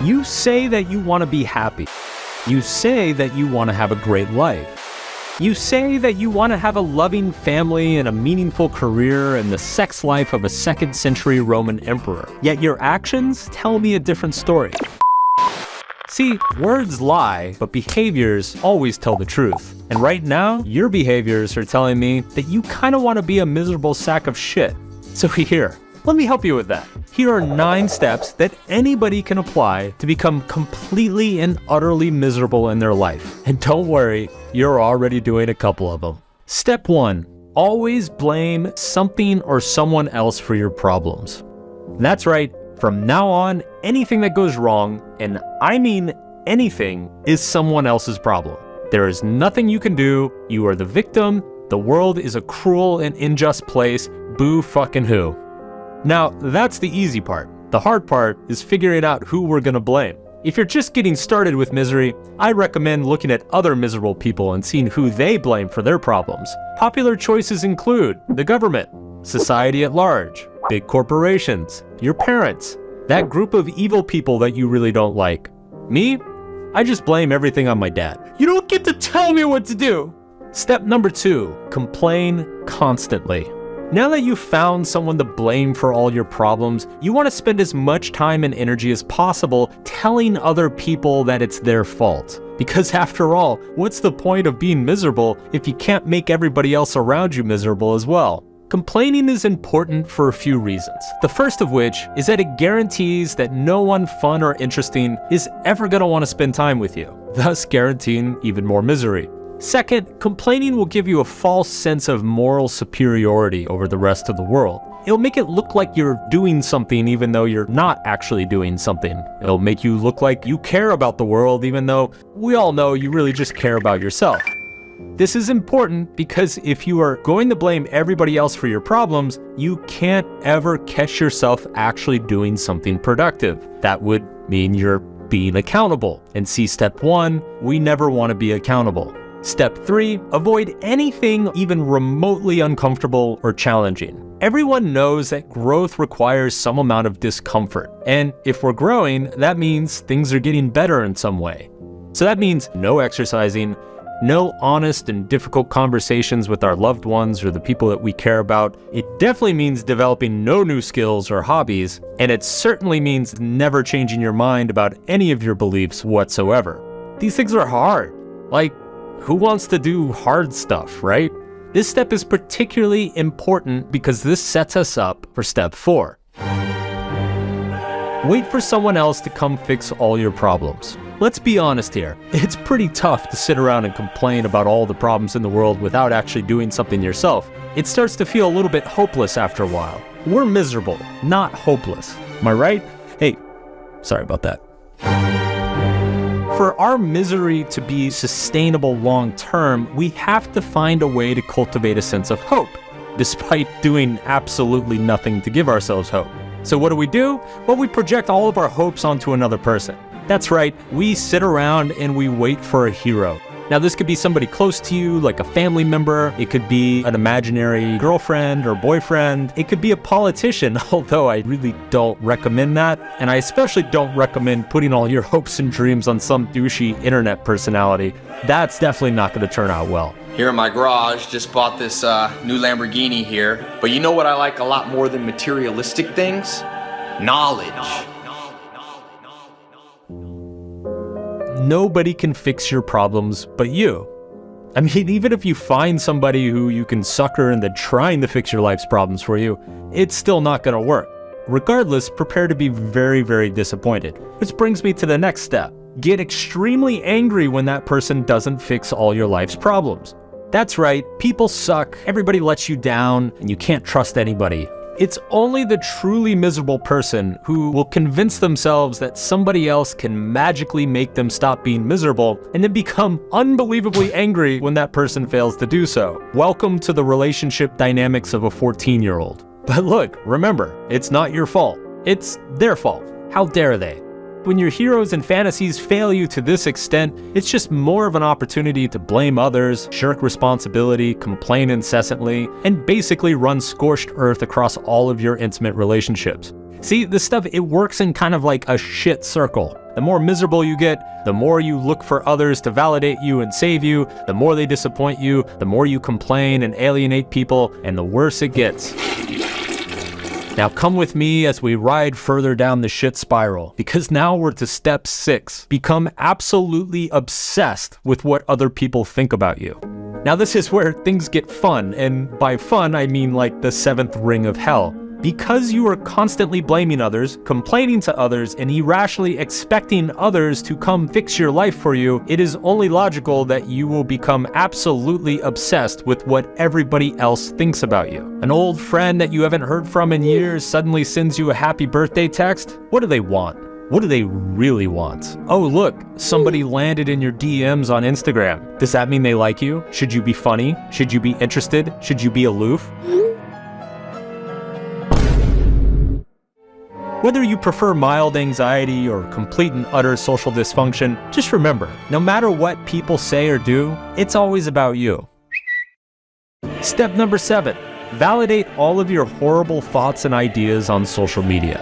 You say that you want to be happy. You say that you want to have a great life. You say that you want to have a loving family and a meaningful career and the sex life of a 2nd century Roman emperor. Yet your actions tell me a different story. See, words lie, but behaviors always tell the truth. And right now, your behaviors are telling me that you kind of want to be a miserable sack of shit. So here, let me help you with that. Here are 9 steps that anybody can apply to become completely and utterly miserable in their life. And don't worry, you're already doing a couple of them. Step 1, always blame something or someone else for your problems. That's right. From now on, anything that goes wrong, and I mean anything, is someone else's problem. There is nothing you can do. You are the victim. The world is a cruel and unjust place. Boo fucking who. Now, that's the easy part. The hard part is figuring out who we're gonna blame. If you're just getting started with misery, I recommend looking at other miserable people and seeing who they blame for their problems. Popular choices include the government, society at large, big corporations, your parents, that group of evil people that you really don't like. Me? I just blame everything on my dad. You don't get to tell me what to do! Step number 2, complain constantly. Now that you've found someone to blame for all your problems, you want to spend as much time and energy as possible telling other people that it's their fault. Because after all, what's the point of being miserable if you can't make everybody else around you miserable as well? Complaining is important for a few reasons. The first of which is that it guarantees that no one fun or interesting is ever going to want to spend time with you, thus guaranteeing even more misery. Second, complaining will give you a false sense of moral superiority over the rest of the world. It'll make it look like you're doing something even though you're not actually doing something. It'll make you look like you care about the world even though we all know you really just care about yourself. This is important because if you are going to blame everybody else for your problems, you can't ever catch yourself actually doing something productive. That would mean you're being accountable. And see, step 1, we never want to be accountable. Step 3, avoid anything even remotely uncomfortable or challenging. Everyone knows that growth requires some amount of discomfort. And if we're growing, that means things are getting better in some way. So that means no exercising, no honest and difficult conversations with our loved ones or the people that we care about. It definitely means developing no new skills or hobbies. And it certainly means never changing your mind about any of your beliefs whatsoever. These things are hard. Like, who wants to do hard stuff, right? This step is particularly important because this sets us up for step 4. Wait for someone else to come fix all your problems. Let's be honest here. It's pretty tough to sit around and complain about all the problems in the world without actually doing something yourself. It starts to feel a little bit hopeless after a while. We're miserable, not hopeless. Am I right? Hey, sorry about that. For our misery to be sustainable long term, we have to find a way to cultivate a sense of hope, despite doing absolutely nothing to give ourselves hope. So what do? Well, we project all of our hopes onto another person. That's right, we sit around and we wait for a hero. Now this could be somebody close to you, like a family member. It could be an imaginary girlfriend or boyfriend. It could be a politician, although I really don't recommend that. And I especially don't recommend putting all your hopes and dreams on some douchey internet personality. That's definitely not going to turn out well. Here in my garage, just bought this new Lamborghini here. But you know what I like a lot more than materialistic things? Knowledge. Nobody can fix your problems but you. I mean, even if you find somebody who you can sucker into trying to fix your life's problems for you, it's still not going to work. Regardless, prepare to be very, very disappointed. Which brings me to the next step. Get extremely angry when that person doesn't fix all your life's problems. That's right, people suck, everybody lets you down, and you can't trust anybody. It's only the truly miserable person who will convince themselves that somebody else can magically make them stop being miserable and then become unbelievably angry when that person fails to do so. Welcome to the relationship dynamics of a 14-year-old. But look, remember, it's not your fault. It's their fault. How dare they? When your heroes and fantasies fail you to this extent, it's just more of an opportunity to blame others, shirk responsibility, complain incessantly, and basically run scorched earth across all of your intimate relationships. See, this stuff, it works in kind of like a shit circle. The more miserable you get, the more you look for others to validate you and save you, the more they disappoint you, the more you complain and alienate people, and the worse it gets. Now come with me as we ride further down the shit spiral, because now we're to step 6. Become absolutely obsessed with what other people think about you. Now this is where things get fun, and by fun I mean like the 7th ring of hell. Because you are constantly blaming others, complaining to others, and irrationally expecting others to come fix your life for you, it is only logical that you will become absolutely obsessed with what everybody else thinks about you. An old friend that you haven't heard from in years suddenly sends you a happy birthday text. What do they want? What do they really want? Oh, look, somebody landed in your DMs on Instagram. Does that mean they like you? Should you be funny? Should you be interested? Should you be aloof? Whether you prefer mild anxiety or complete and utter social dysfunction, just remember, no matter what people say or do, it's always about you. Step number 7, validate all of your horrible thoughts and ideas on social media.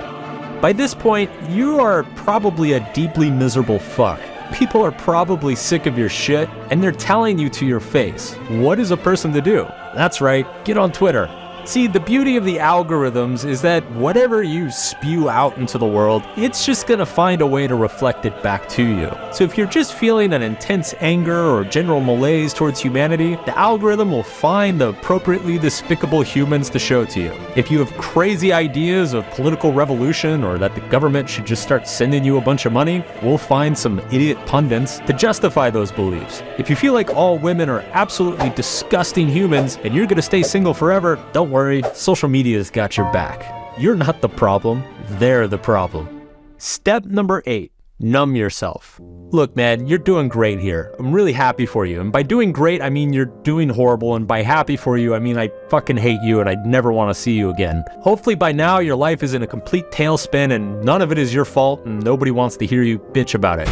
By this point, you are probably a deeply miserable fuck. People are probably sick of your shit, and they're telling you to your face. What is a person to do? That's right, get on Twitter. See, the beauty of the algorithms is that whatever you spew out into the world, it's just gonna find a way to reflect it back to you. So if you're just feeling an intense anger or general malaise towards humanity, the algorithm will find the appropriately despicable humans to show to you. If you have crazy ideas of political revolution or that the government should just start sending you a bunch of money, we'll find some idiot pundits to justify those beliefs. If you feel like all women are absolutely disgusting humans and you're gonna stay single forever, don't worry, social media's got your back. You're not the problem, they're the problem. Step number 8, numb yourself. Look, man, you're doing great here. I'm really happy for you. And by doing great, I mean you're doing horrible. And by happy for you, I mean I fucking hate you and I'd never want to see you again. Hopefully by now your life is in a complete tailspin and none of it is your fault and nobody wants to hear you bitch about it.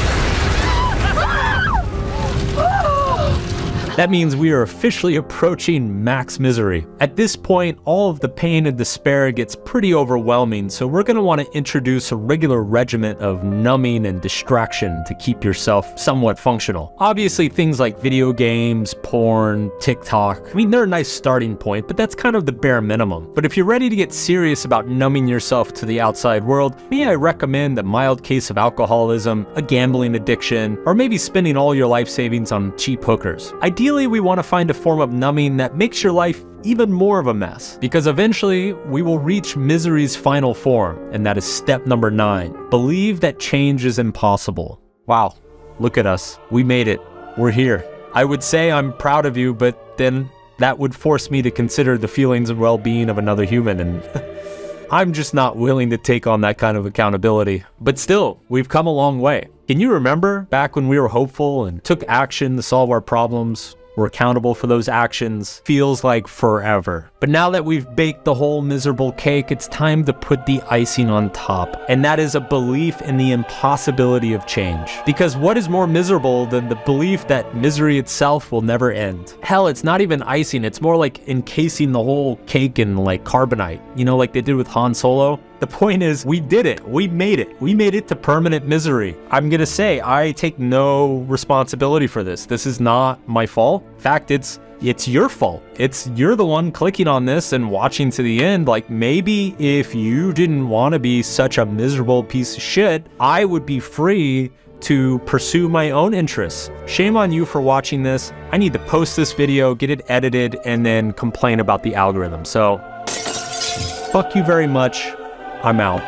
That means we are officially approaching max misery. At this point, all of the pain and despair gets pretty overwhelming, so we're gonna wanna introduce a regular regimen of numbing and distraction to keep yourself somewhat functional. Obviously, things like video games, porn, TikTok, I mean, they're a nice starting point, but that's kind of the bare minimum. But if you're ready to get serious about numbing yourself to the outside world, I recommend a mild case of alcoholism, a gambling addiction, or maybe spending all your life savings on cheap hookers. Ideally, we want to find a form of numbing that makes your life even more of a mess, because eventually we will reach misery's final form, and that is step number 9. Believe that change is impossible. Wow, look at us. We made it. We're here. I would say I'm proud of you, but then that would force me to consider the feelings and well-being of another human, and I'm just not willing to take on that kind of accountability. But still, we've come a long way. Can you remember back when we were hopeful and took action to solve our problems? We're accountable for those actions. Feels like forever. But now that we've baked the whole miserable cake, it's time to put the icing on top. And that is a belief in the impossibility of change. Because what is more miserable than the belief that misery itself will never end? Hell, it's not even icing. It's more like encasing the whole cake in like carbonite. You know, like they did with Han Solo? The point is, we did it. We made it. We made it to permanent misery. I'm gonna say, I take no responsibility for this. This is not my fault. In fact, it's your fault. You're the one clicking on this and watching to the end. Like, maybe if you didn't want to be such a miserable piece of shit, I would be free to pursue my own interests. Shame on you for watching this. I need to post this video, get it edited, and then complain about the algorithm. So, fuck you very much. I'm out.